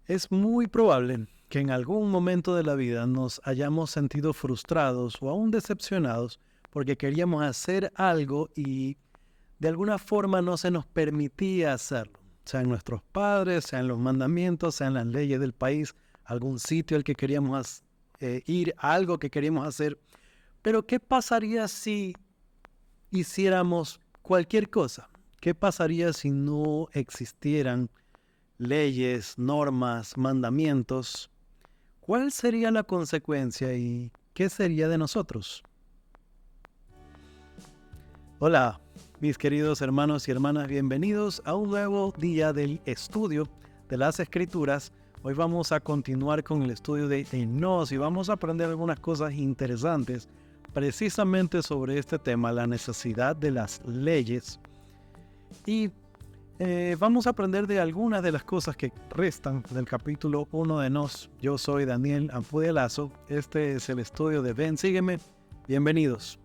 Es muy probable que en algún momento de la vida nos hayamos sentido frustrados o aún decepcionados porque queríamos hacer algo y de alguna forma no se nos permitía hacerlo. Sean nuestros padres, sean los mandamientos, sean las leyes del país, algún sitio al que queríamos ir, algo que queríamos hacer. Pero ¿qué pasaría si hiciéramos cualquier cosa? ¿Qué pasaría si no existieran leyes, normas, mandamientos? ¿Cuál sería la consecuencia y qué sería de nosotros? Hola, mis queridos hermanos y hermanas, bienvenidos a un nuevo día del estudio de las Escrituras. Hoy vamos a continuar con el estudio de Enós y vamos a aprender algunas cosas interesantes precisamente sobre este tema, la necesidad de las leyes. Y vamos a aprender de algunas de las cosas que restan del capítulo 1 de Nos. Yo soy Daniel Ampudielazo. Este es el estudio de Ven, Sígueme. Bienvenidos.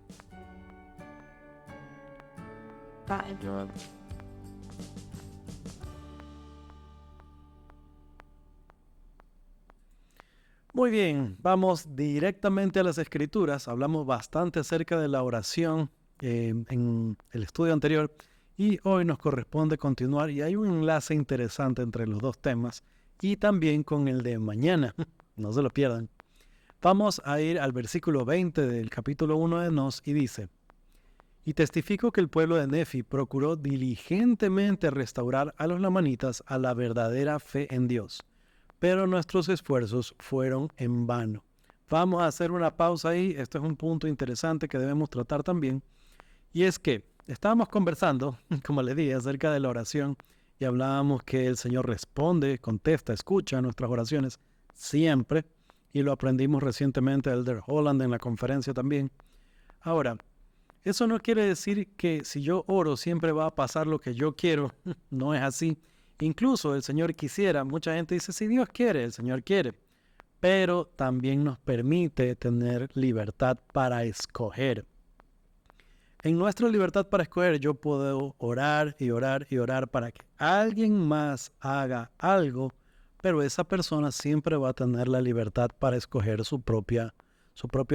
Muy bien, vamos directamente a las Escrituras. Hablamos bastante acerca de la oración en el estudio anterior. Y hoy nos corresponde continuar y hay un enlace interesante entre los dos temas y también con el de mañana. No se lo pierdan. Vamos a ir al versículo 20 del capítulo 1 de Nos y dice: Y testifico que el pueblo de Nefi procuró diligentemente restaurar a los lamanitas a la verdadera fe en Dios, pero nuestros esfuerzos fueron en vano. Vamos a hacer una pausa ahí. Esto es un punto interesante que debemos tratar también. Y es que estábamos conversando, como les dije, acerca de la oración y hablábamos que el Señor responde, contesta, escucha nuestras oraciones siempre, y lo aprendimos recientemente de Elder Holland en la conferencia también. Ahora, eso no quiere decir que si yo oro siempre va a pasar lo que yo quiero. No es así. Incluso el Señor quisiera, mucha gente dice, si Dios quiere, el Señor quiere, pero también nos permite tener libertad para escoger. En nuestra libertad para escoger, yo puedo orar y orar y orar para que alguien más haga algo, pero esa persona siempre va a tener la libertad para escoger su propio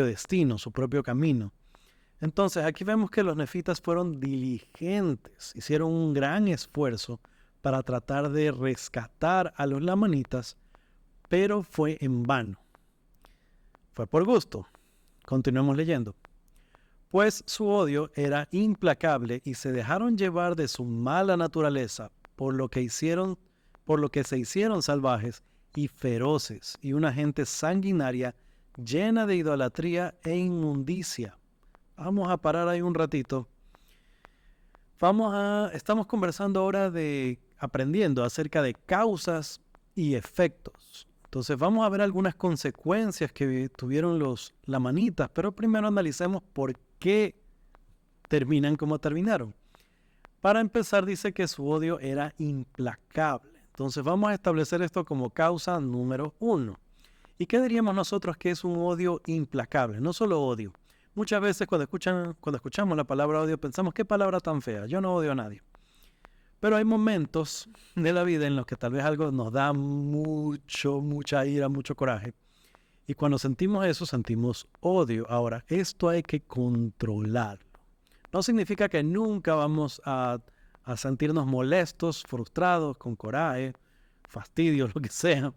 destino, su propio camino. Entonces, aquí vemos que los nefitas fueron diligentes, hicieron un gran esfuerzo para tratar de rescatar a los lamanitas, pero fue en vano. Fue por gusto. Continuemos leyendo. Pues su odio era implacable y se dejaron llevar de su mala naturaleza, por lo que se hicieron salvajes y feroces, y una gente sanguinaria llena de idolatría e inmundicia. Vamos a parar ahí un ratito. Estamos conversando ahora aprendiendo acerca de causas y efectos. Entonces vamos a ver algunas consecuencias que tuvieron los lamanitas, pero primero analicemos por qué terminan como terminaron. Para empezar, dice que su odio era implacable. Entonces vamos a establecer esto como causa número 1. ¿Y qué diríamos nosotros que es un odio implacable? No solo odio. Muchas veces cuando escuchamos la palabra odio pensamos, qué palabra tan fea, yo no odio a nadie. Pero hay momentos de la vida en los que tal vez algo nos da mucha ira, mucho coraje. Y cuando sentimos eso, sentimos odio. Ahora, esto hay que controlarlo. No significa que nunca vamos a sentirnos molestos, frustrados, con coraje, fastidio, lo que sea.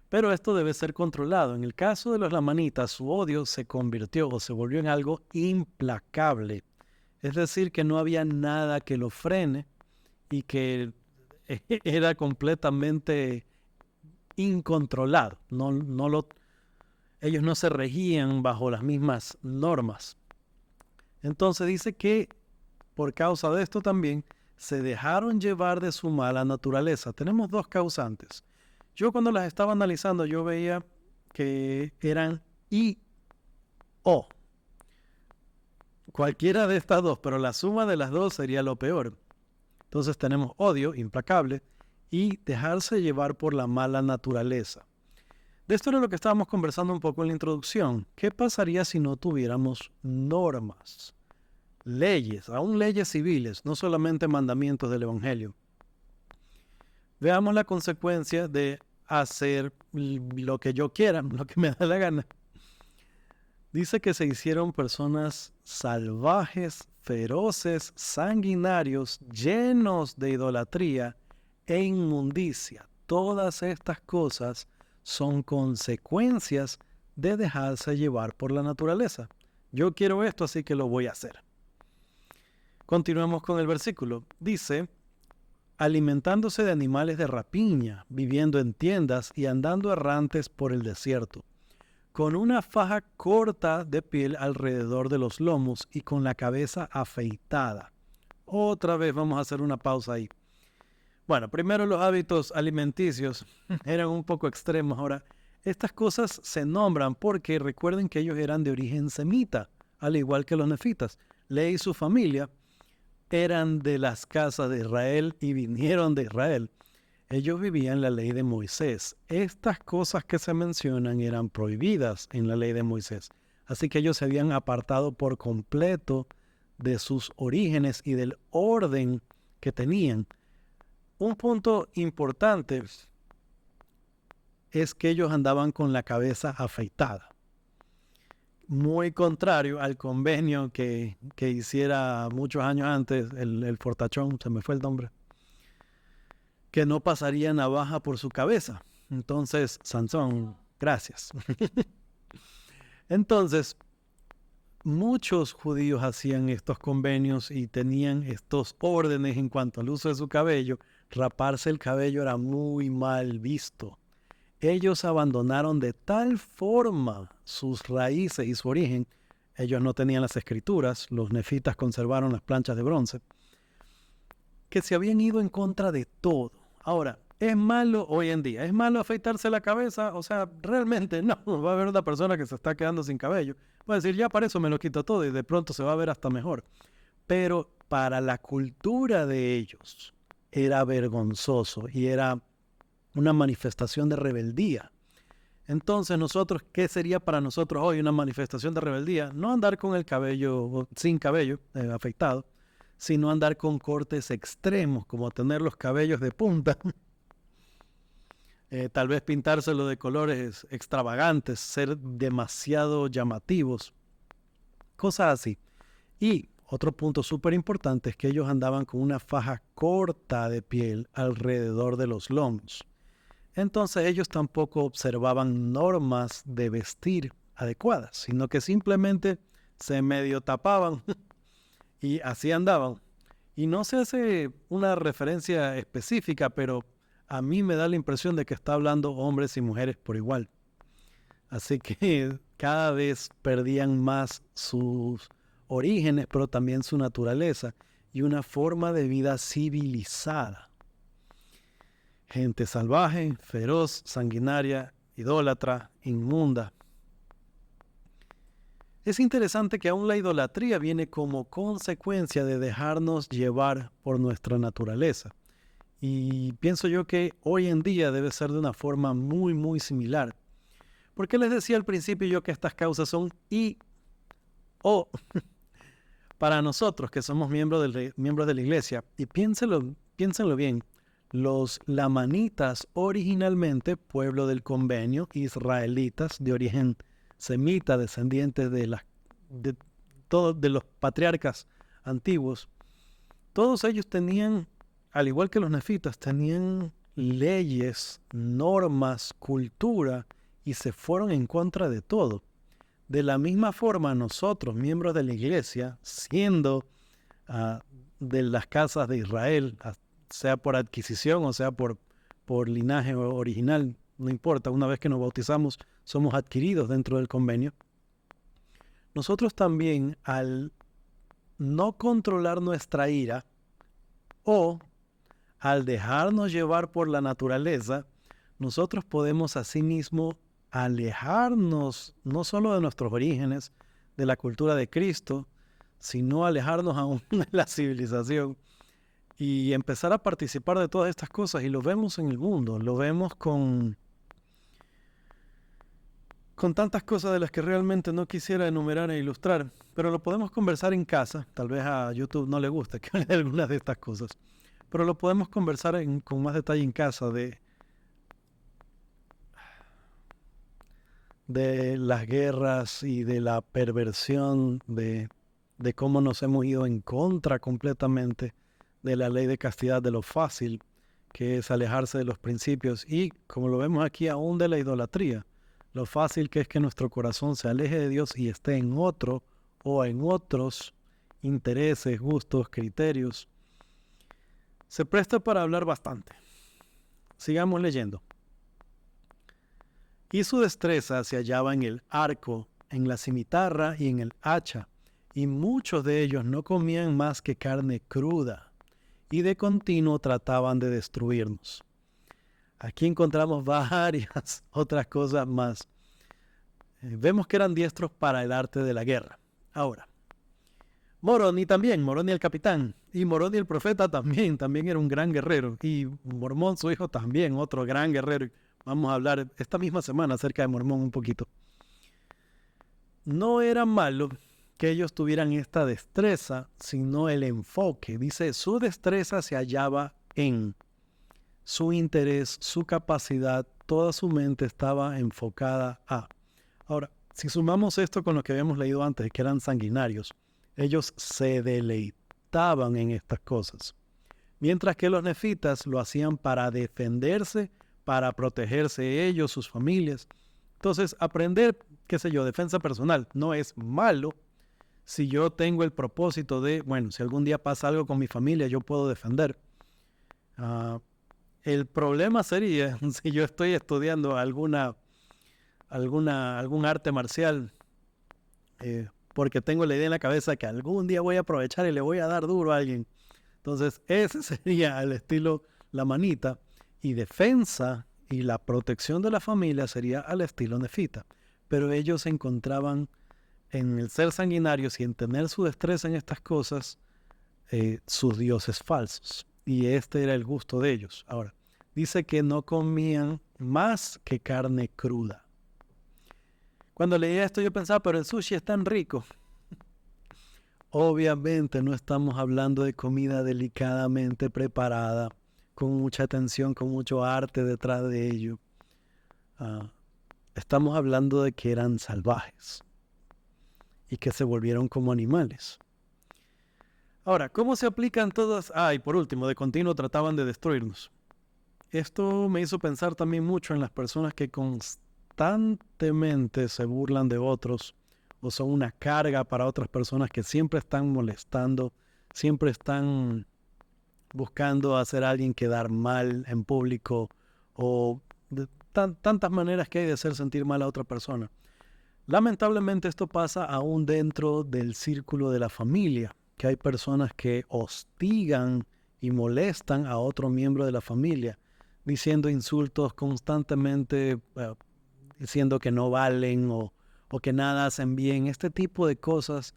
Pero esto debe ser controlado. En el caso de los lamanitas, su odio se convirtió o se volvió en algo implacable. Es decir, que no había nada que lo frene y que era completamente incontrolado. Ellos no se regían bajo las mismas normas. Entonces dice que por causa de esto también se dejaron llevar de su mala naturaleza. Tenemos dos causantes. Yo cuando las estaba analizando, yo veía que eran I, O. Cualquiera de estas dos, pero la suma de las dos sería lo peor. Entonces tenemos odio, implacable, y dejarse llevar por la mala naturaleza. De esto era lo que estábamos conversando un poco en la introducción. ¿Qué pasaría si no tuviéramos normas, leyes, aún leyes civiles, no solamente mandamientos del Evangelio? Veamos la consecuencia de hacer lo que yo quiera, lo que me da la gana. Dice que se hicieron personas salvajes, feroces, sanguinarios, llenos de idolatría e inmundicia. Todas estas cosas son consecuencias de dejarse llevar por la naturaleza. Yo quiero esto, así que lo voy a hacer. Continuamos con el versículo. Dice, alimentándose de animales de rapiña, viviendo en tiendas y andando errantes por el desierto, con una faja corta de piel alrededor de los lomos y con la cabeza afeitada. Otra vez vamos a hacer una pausa ahí. Bueno, primero los hábitos alimenticios eran un poco extremos. Ahora, estas cosas se nombran porque recuerden que ellos eran de origen semita, al igual que los nefitas. Leí y su familia eran de las casas de Israel y vinieron de Israel. Ellos vivían la ley de Moisés. Estas cosas que se mencionan eran prohibidas en la ley de Moisés. Así que ellos se habían apartado por completo de sus orígenes y del orden que tenían. Un punto importante es que ellos andaban con la cabeza afeitada. Muy contrario al convenio que hiciera muchos años antes el fortachón, se me fue el nombre, que no pasaría navaja por su cabeza. Entonces, Sansón, gracias. Entonces, muchos judíos hacían estos convenios y tenían estos órdenes en cuanto al uso de su cabello. Raparse el cabello era muy mal visto. Ellos abandonaron de tal forma sus raíces y su origen. Ellos no tenían las escrituras, los nefitas conservaron las planchas de bronce, que se habían ido en contra de todo. Ahora, ¿es malo hoy en día? ¿Es malo afeitarse la cabeza? O sea, realmente no. Va a haber una persona que se está quedando sin cabello. Va a decir, ya para eso me lo quito todo y de pronto se va a ver hasta mejor. Pero para la cultura de ellos era vergonzoso y era una manifestación de rebeldía. Entonces nosotros, ¿qué sería para nosotros hoy una manifestación de rebeldía? No andar con el cabello, sin cabello, afeitado, sino andar con cortes extremos, como tener los cabellos de punta, tal vez pintárselo de colores extravagantes, ser demasiado llamativos, cosas así. Y otro punto súper importante es que ellos andaban con una faja corta de piel alrededor de los lomos. Entonces ellos tampoco observaban normas de vestir adecuadas, sino que simplemente se medio tapaban y así andaban. Y no se hace una referencia específica, pero a mí me da la impresión de que está hablando hombres y mujeres por igual. Así que cada vez perdían más sus orígenes, pero también su naturaleza y una forma de vida civilizada. Gente salvaje, feroz, sanguinaria, idólatra, inmunda. Es interesante que aún la idolatría viene como consecuencia de dejarnos llevar por nuestra naturaleza. Y pienso yo que hoy en día debe ser de una forma muy, muy similar. Porque les decía al principio yo que estas causas son para nosotros que somos miembros de la iglesia. Y piénsenlo bien. Los lamanitas, originalmente pueblo del convenio, israelitas de origen semita, descendientes de los patriarcas antiguos, todos ellos tenían, al igual que los nefitas, tenían leyes, normas, cultura, y se fueron en contra de todo. De la misma forma, nosotros, miembros de la iglesia, siendo de las casas de Israel, sea por adquisición o sea por linaje original, no importa, una vez que nos bautizamos, somos adquiridos dentro del convenio. Nosotros también, al no controlar nuestra ira o al dejarnos llevar por la naturaleza, nosotros podemos asimismo alejarnos no solo de nuestros orígenes, de la cultura de Cristo, sino alejarnos aún de la civilización y empezar a participar de todas estas cosas. Y lo vemos en el mundo, lo vemos con tantas cosas de las que realmente no quisiera enumerar e ilustrar, pero lo podemos conversar en casa. Tal vez a YouTube no le guste que hable de algunas de estas cosas, pero lo podemos conversar con más detalle en casa de de las guerras y de la perversión de cómo nos hemos ido en contra completamente de la ley de castidad, de lo fácil que es alejarse de los principios y, como lo vemos aquí, aún de la idolatría, lo fácil que es que nuestro corazón se aleje de Dios y esté en otro o en otros intereses, gustos, criterios. Se presta para hablar bastante. Sigamos leyendo. Y su destreza se hallaba en el arco, en la cimitarra y en el hacha, y muchos de ellos no comían más que carne cruda, y de continuo trataban de destruirnos. Aquí encontramos varias otras cosas más. Vemos que eran diestros para el arte de la guerra. Ahora, Moroni también, Moroni el capitán, y Moroni el profeta también era un gran guerrero, y Mormón su hijo también, otro gran guerrero. Vamos a hablar esta misma semana acerca de Mormón un poquito. No era malo que ellos tuvieran esta destreza, sino el enfoque. Dice, su destreza se hallaba en su interés, su capacidad, toda su mente estaba enfocada a. Ahora, si sumamos esto con lo que habíamos leído antes, que eran sanguinarios, ellos se deleitaban en estas cosas. Mientras que los nefitas lo hacían para defenderse, para protegerse ellos, sus familias. Entonces, aprender, qué sé yo, defensa personal no es malo si yo tengo el propósito de, bueno, si algún día pasa algo con mi familia, yo puedo defender. El problema sería si yo estoy estudiando algún arte marcial, porque tengo la idea en la cabeza que algún día voy a aprovechar y le voy a dar duro a alguien. Entonces, ese sería el estilo la manita, y defensa y la protección de la familia sería al estilo nefita. Pero ellos se encontraban en el ser sanguinarios y en tener su destreza en estas cosas, sus dioses falsos. Y este era el gusto de ellos. Ahora, dice que no comían más que carne cruda. Cuando leía esto yo pensaba, pero el sushi es tan rico. Obviamente no estamos hablando de comida delicadamente preparada, con mucha atención, con mucho arte detrás de ello. Estamos hablando de que eran salvajes y que se volvieron como animales. Ahora, ¿cómo se aplican todas? Y por último, de continuo trataban de destruirnos. Esto me hizo pensar también mucho en las personas que constantemente se burlan de otros o son una carga para otras personas, que siempre están molestando, siempre están buscando hacer a alguien quedar mal en público, o de tantas maneras que hay de hacer sentir mal a otra persona. Lamentablemente esto pasa aún dentro del círculo de la familia, que hay personas que hostigan y molestan a otro miembro de la familia, diciendo insultos constantemente, diciendo que no valen o que nada hacen bien. Este tipo de cosas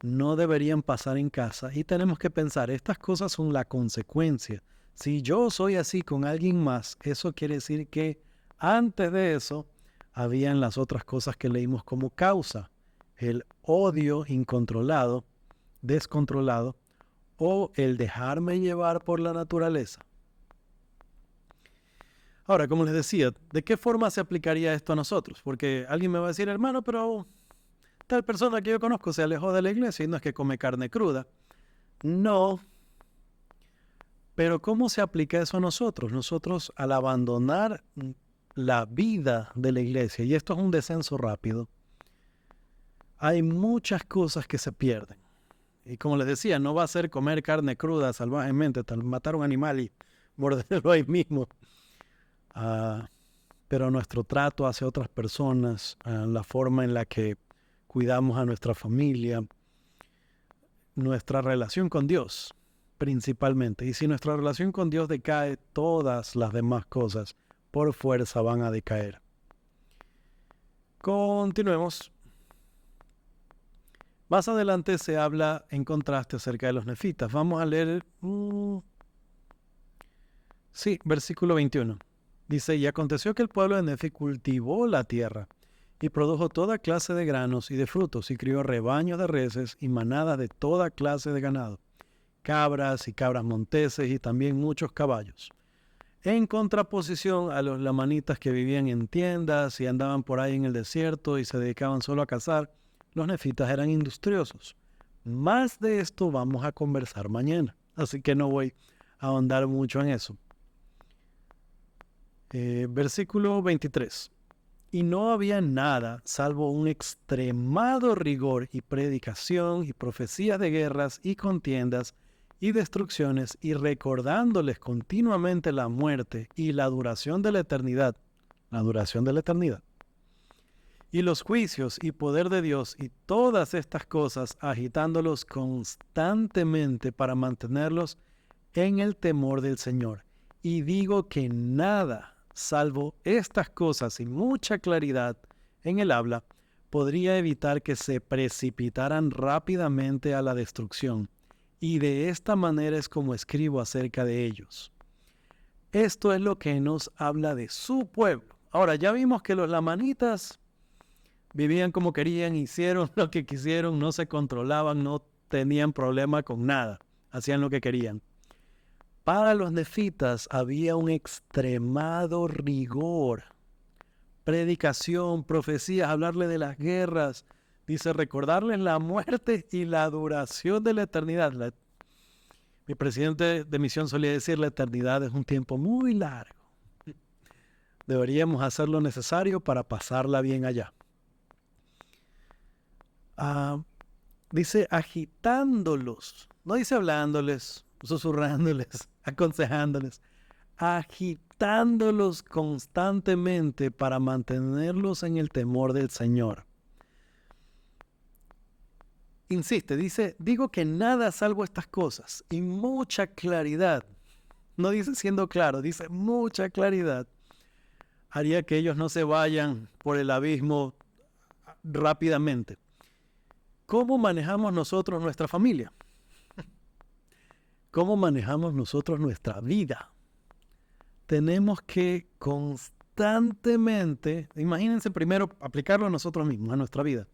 no deberían pasar en casa, y tenemos que pensar, estas cosas son la consecuencia. Si yo soy así con alguien más, eso quiere decir que antes de eso habían las otras cosas que leímos como causa: el odio incontrolado, descontrolado, o el dejarme llevar por la naturaleza. Ahora, como les decía, ¿de qué forma se aplicaría esto a nosotros? Porque alguien me va a decir, hermano, pero tal persona que yo conozco se alejó de la iglesia y no es que come carne cruda. No. Pero ¿cómo se aplica eso a nosotros? Nosotros, al abandonar la vida de la iglesia, y esto es un descenso rápido, hay muchas cosas que se pierden. Y como les decía, no va a ser comer carne cruda salvajemente, matar un animal y morderlo ahí mismo. Pero nuestro trato hacia otras personas, la forma en la que cuidamos a nuestra familia, nuestra relación con Dios principalmente. Y si nuestra relación con Dios decae, todas las demás cosas por fuerza van a decaer. Continuemos. Más adelante se habla en contraste acerca de los nefitas. Vamos a leer, versículo 21. Dice, y aconteció que el pueblo de Nefi cultivó la tierra y produjo toda clase de granos y de frutos, y crió rebaños de reses y manadas de toda clase de ganado, cabras y cabras monteses, y también muchos caballos. En contraposición a los lamanitas que vivían en tiendas y andaban por ahí en el desierto y se dedicaban solo a cazar, los nefitas eran industriosos. Más de esto vamos a conversar mañana, así que no voy a ahondar mucho en eso. Versículo 23. Y no había nada salvo un extremado rigor y predicación y profecías de guerras y contiendas y destrucciones y recordándoles continuamente la muerte y la duración de la eternidad. La duración de la eternidad. Y los juicios y poder de Dios y todas estas cosas agitándolos constantemente para mantenerlos en el temor del Señor. Y digo que nada, salvo estas cosas y mucha claridad en el habla, podría evitar que se precipitaran rápidamente a la destrucción. Y de esta manera es como escribo acerca de ellos. Esto es lo que nos habla de su pueblo. Ahora, ya vimos que los lamanitas vivían como querían, hicieron lo que quisieron, no se controlaban, no tenían problema con nada, hacían lo que querían. Para los nefitas había un extremado rigor, predicación, profecías, hablarle de las guerras, dice recordarles la muerte y la duración de la eternidad. Mi presidente de misión solía decir la eternidad es un tiempo muy largo. Deberíamos hacer lo necesario para pasarla bien allá. Dice agitándolos, no dice hablándoles, susurrándoles, aconsejándoles, agitándolos constantemente para mantenerlos en el temor del Señor. Insiste, dice, digo que nada salvo estas cosas y mucha claridad. No dice siendo claro, dice mucha claridad. Haría que ellos no se vayan por el abismo rápidamente. ¿Cómo manejamos nosotros nuestra familia? ¿Cómo manejamos nosotros nuestra vida? Tenemos que constantemente, imagínense primero aplicarlo a nosotros mismos, a nuestra vida.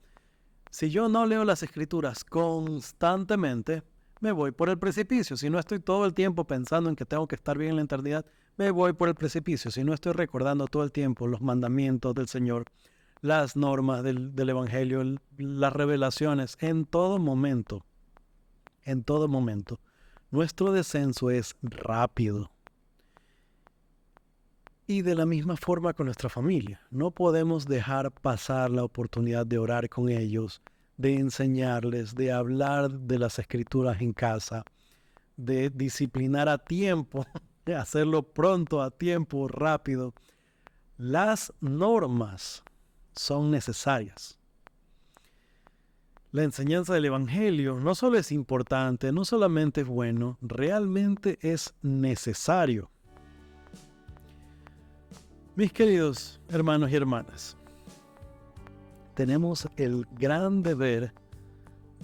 Si yo no leo las escrituras constantemente, me voy por el precipicio. Si no estoy todo el tiempo pensando en que tengo que estar bien en la eternidad, me voy por el precipicio. Si no estoy recordando todo el tiempo los mandamientos del Señor, las normas del Evangelio, las revelaciones, en todo momento, nuestro descenso es rápido. Y de la misma forma con nuestra familia. No podemos dejar pasar la oportunidad de orar con ellos, de enseñarles, de hablar de las escrituras en casa, de disciplinar a tiempo, de hacerlo pronto, a tiempo, rápido. Las normas son necesarias. La enseñanza del Evangelio no solo es importante, no solamente es bueno, realmente es necesario. Mis queridos hermanos y hermanas, tenemos el gran deber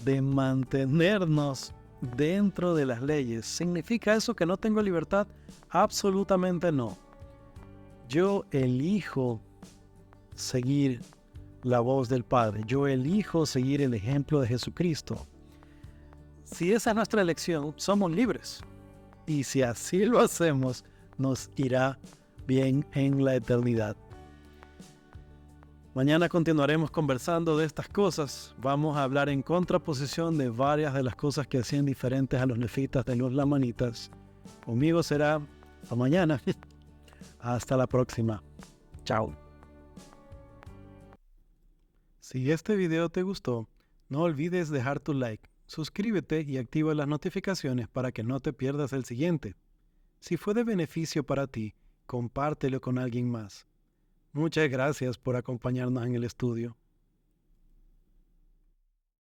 de mantenernos dentro de las leyes. ¿Significa eso que no tengo libertad? Absolutamente no. Yo elijo seguir la voz del Padre. Yo elijo seguir el ejemplo de Jesucristo. Si esa es nuestra elección, somos libres. Y si así lo hacemos, nos irá bien en la eternidad. Mañana continuaremos conversando de estas cosas. Vamos a hablar en contraposición de varias de las cosas que hacían diferentes a los nefitas de los lamanitas. Conmigo será hasta mañana. Hasta la próxima. Chao. Si este video te gustó, no olvides dejar tu like, suscríbete y activa las notificaciones para que no te pierdas el siguiente. Si fue de beneficio para ti, compártelo con alguien más. Muchas gracias por acompañarnos en el estudio.